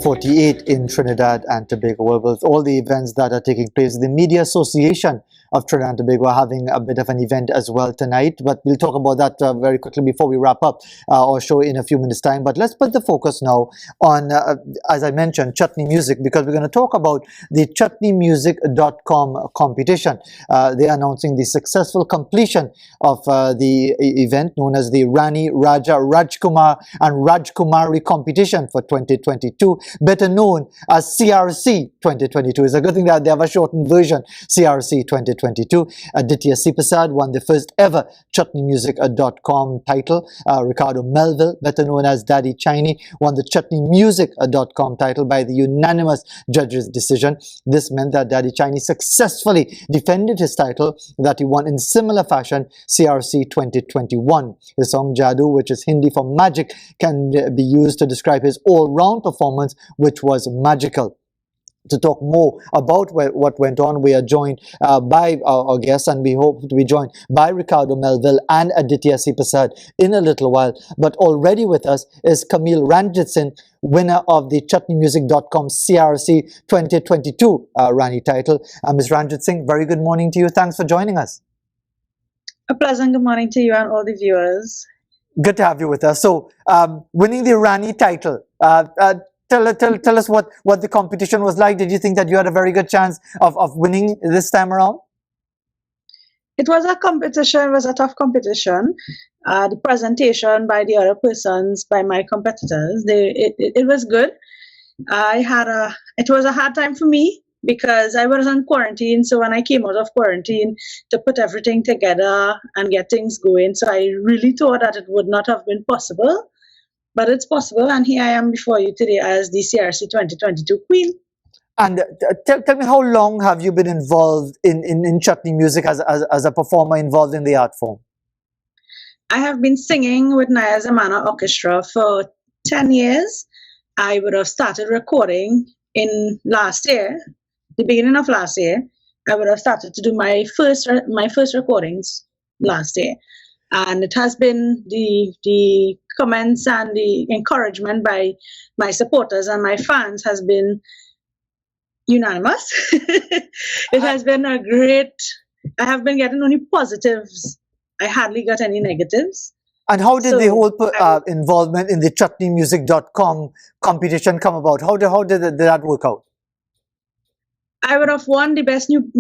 48 in Trinidad and Tobago. Well, with all the events that are taking place, the Media Association of Trinidad and Tobago are having a bit of an event as well tonight, but we'll talk about that very quickly before we wrap up our show in a few minutes time. But let's put the focus now on, as I mentioned, Chutney Music, because we're going to talk about the chutneymusic.com competition. They are announcing the successful completion of the event known as the Rani, Rajkumar and Rajkumari Competition for 2022, better known as CRC 2022. It's a good thing that they have a shortened version, CRC 2022. Aditya Seepersad won the first ever chutneymusic.com title. Ricardo Melville, better known as Daddy Chinee, won the chutneymusic.com title by the unanimous judges' decision. This meant that Daddy Chinee successfully defended his title that he won in similar fashion, CRC 2021. His song Jadoo, which is Hindi for magic, can be used to describe his all-round performance, which was magical. To talk more about what went on, we are joined by our guests, and we hope to be joined by Ricardo Melville and Aditya Seepersad in a little while. But already with us is Camille Ranjitsingh, winner of the chutneymusic.com CRC 2022 Rani title. Ms. Ranjitsingh, very good morning to you. Thanks for joining us. A pleasant good morning to you and all the viewers. Good to have you with us. So, winning the Rani title, tell us what the competition was like. Did you think that you had a very good chance of winning this time around? It was a competition, it was a tough competition. The presentation by the other persons, by my competitors, it was good. It was a hard time for me because I was on quarantine. So when I came out of quarantine to put everything together and get things going, so I really thought that it would not have been possible. But it's possible, and here I am before you today as the CRC 2022 Queen. And tell me, how long have you been involved in Chutney Music as a performer involved in the art form? I have been singing with Naya Zamana Orchestra for 10 years. I would have started recording in last year, the beginning of last year. I would have started to do my first recordings last year. And it has been the comments and the encouragement by my supporters and my fans has been unanimous. It has been a great, I have been getting only positives. I hardly got any negatives. And how did the whole involvement in the chutneymusic.com competition come about? How did that work out? I would have won the best new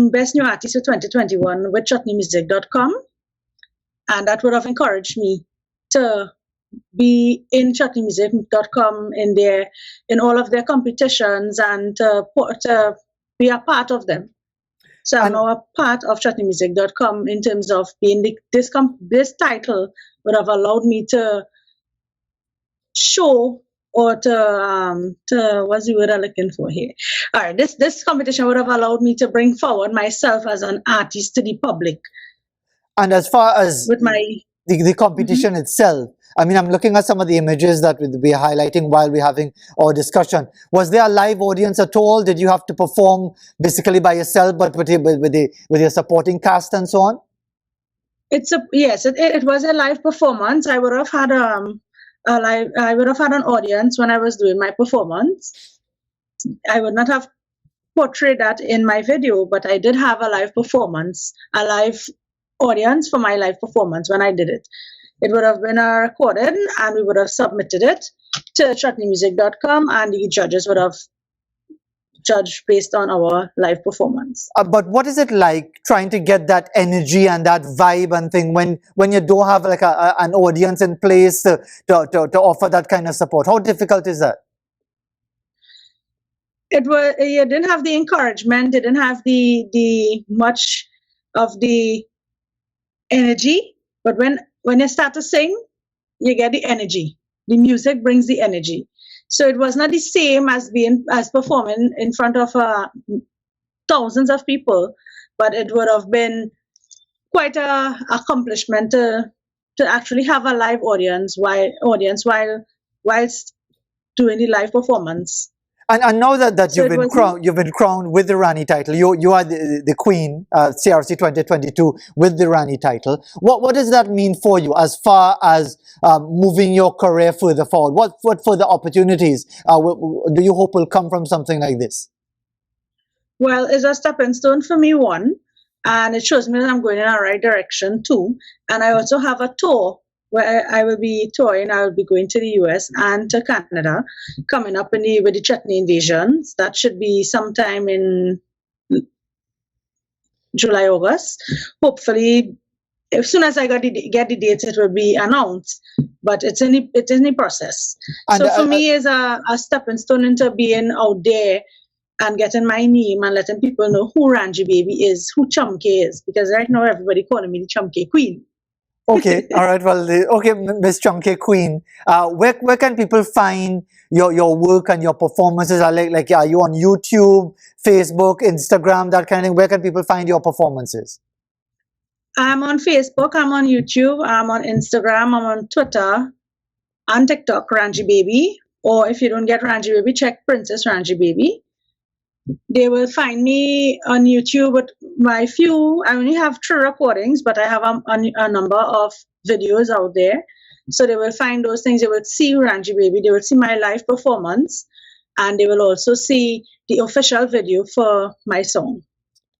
artist of 2021 with chutneymusic.com. And that would have encouraged me to be in chutneymusic.com in all of their competitions and to be a part of them. So I'm now a part of chutneymusic.com in terms of being this title would have allowed me to show or to what's the word I'm looking for here? All right, this competition would have allowed me to bring forward myself as an artist to the public. And as far as with the competition itself, I mean, I'm looking at some of the images that we'll be highlighting while we're having our discussion. Was there a live audience at all? Did you have to perform basically by yourself, but with your supporting cast and so on? Yes, it was a live performance. I would have had an audience when I was doing my performance. I would not have portrayed that in my video, but I did have a live performance, a live audience for my live performance when I did it. It would have been recorded and we would have submitted it to chutneymusic.com and the judges would have judged based on our live performance. But what is it like trying to get that energy and that vibe and thing when you don't have like an audience in place to offer that kind of support? How difficult is that? You didn't have the encouragement, didn't have the much of the energy, but when you start to sing, you get the energy. The music brings the energy. So it was not the same as performing in front of thousands of people, but it would have been quite an accomplishment to actually have a live audience whilst doing the live performance. And now that So you've it been wasn't. crowned with the Rani title. You are the queen, CRC 2022 with the Rani title. What does that mean for you as far as moving your career further forward? What further opportunities do you hope will come from something like this? Well, it's a stepping stone for me, one, and it shows me that I'm going in the right direction, two. And I also have a tour where I will be touring. I will be going to the US and to Canada, coming up with the Chutney invasions. That should be sometime in July, August. Hopefully, as soon as I get the dates, it will be announced. But it's in the process. And So for me, it's a stepping stone into being out there and getting my name and letting people know who Ranji Baby is, who Chumke is, because right now everybody calling me the Chumke Queen. Okay, all right. Well, okay, Miss Chunky Queen. Where can people find your work and your performances? Are are you on YouTube, Facebook, Instagram, that kind of thing? Where can people find your performances? I'm on Facebook, I'm on YouTube, I'm on Instagram, I'm on Twitter, and TikTok, Ranji Baby. Or if you don't get Ranji Baby, check Princess Ranji Baby. They will find me on YouTube with I only have 3 recordings, but I have a number of videos out there. So they will find those things. They will see Ranji Baby. They will see my live performance. And they will also see the official video for my song.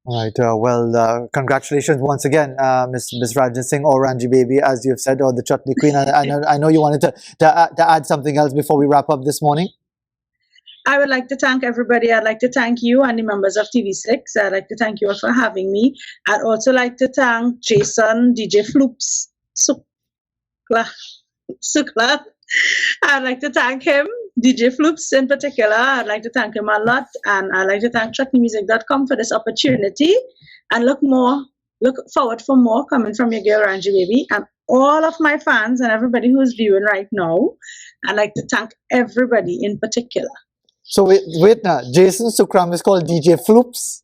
All right. Well, congratulations once again, Miss Ranjitsingh or Ranji Baby, as you've said, or the Chutney Queen. I know you wanted to add something else before we wrap up this morning. I would like to thank everybody. I'd like to thank you and the members of TV6. I'd like to thank you all for having me. I'd also like to thank Jason, DJ Floops, Sukla. I'd like to thank him, DJ Floops in particular. I'd like to thank him a lot. And I'd like to thank ChutneyMusic.com for this opportunity. And look forward for more coming from your girl, Ranji Baby. And all of my fans and everybody who's viewing right now. I'd like to thank everybody in particular. So wait now, Jason Sukram is called DJ Floops?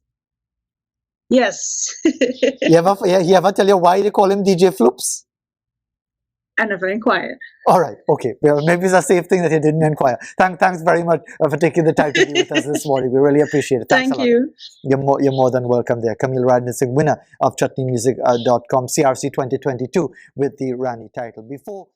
Yes. He ever tell you why they call him DJ Floops? I never inquired. All right, okay. Well, maybe it's a safe thing that he didn't inquire. Thanks very much for taking the time to be with us this morning. We really appreciate it. Thanks Thank you. You're more than welcome there. Camille Ranjitsingh, winner of ChutneyMusic.com CRC 2022 with the Rani title. Before